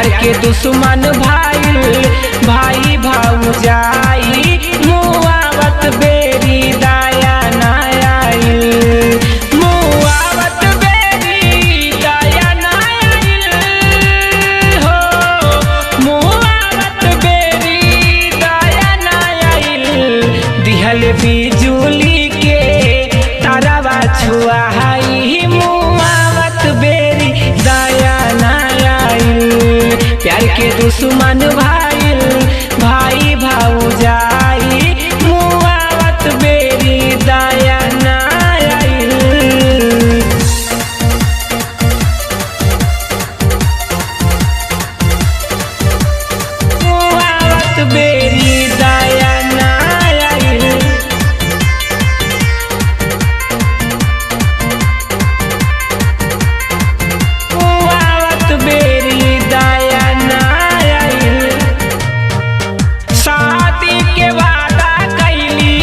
प्यार के दुश्मन भाई भौजाई मुआवत बेरी दया ना आइल। मुआवत बेरी दया ना आइल हो, मुआवत बेरी दया ना आइल। दिहल बिजुली के तारावा छुआई मुआवत बेरी दया ना आइल। प्यार के दुश्मन भाई भौजाई मुआवत बेरी दया ना आइल। मुआवत बेरी दया ना आइल। मुआवत बेरी दया ना आइल। शादी के वादा कैली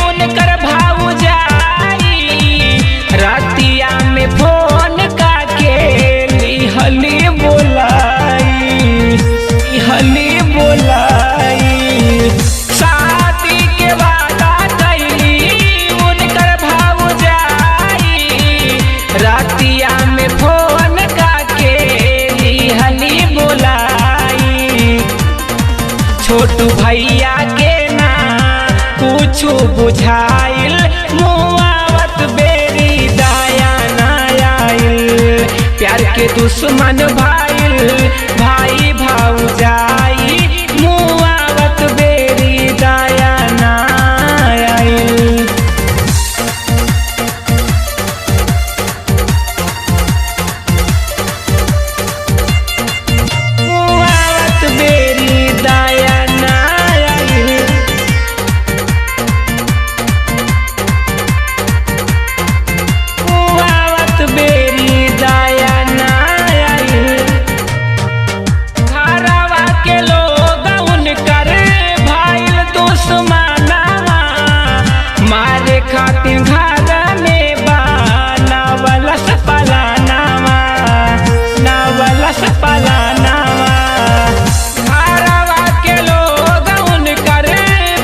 उनकर भौजाई, रतिया में फोन काके लिहली बोलाई। शादी के वादा कैली उनकर भौजाई, रतिया में फोन काके लिहली बोलाई। छोटू भैया के ना कुछु बुझाइल मुआवत बेरी दया ना आइल। प्यार के दुश्मन भाई भौजाई मुआवत बेरी दया ना आइल। मुआवत बेरी दया ना आइल। मुआवत बेरी दया ना आइल। घरवा के लोग उनकर भइल दुश्मनवा, मारे खातिर घर में नवलस पलानावा। घरवा के लोग उनकर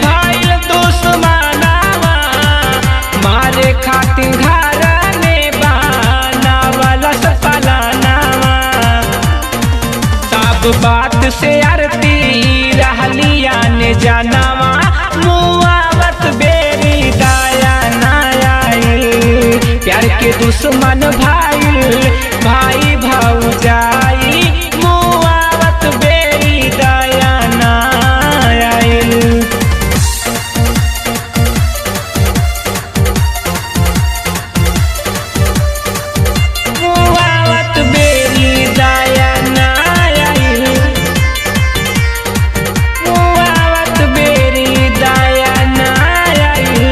भइल दुश्मनवा, मारे खातिर घर में नवलस पलानावा। सब बात से आरती रहलिया ने जानवा मुआवत बेरी दया ना आइल। प्यार के दुश्मन भाई भौजाई मुआवत बेरी दया ना आइल। मुआवत बेरी दया ना आइल। मुआवत बेरी दया ना आइल।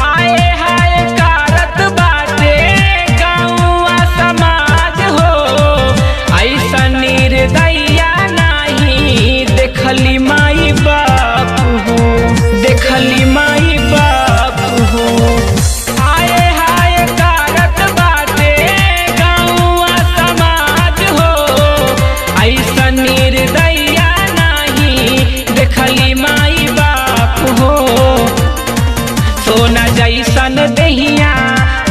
हाय हाय करत बाटे गाँवा समाज हो, ऐसा निर्दया नहीं देखली माई बाप हो। हाय हाय करत बाटे गाँवा समाज हो, ऐसा निर्दया नहीं देखली माई बाप हो। सोना जैसन दहिया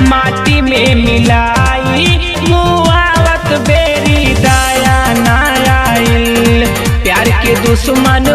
माटी में मिलाई मुआवत बेरी दया ना आइल। प्यार के दुश्मन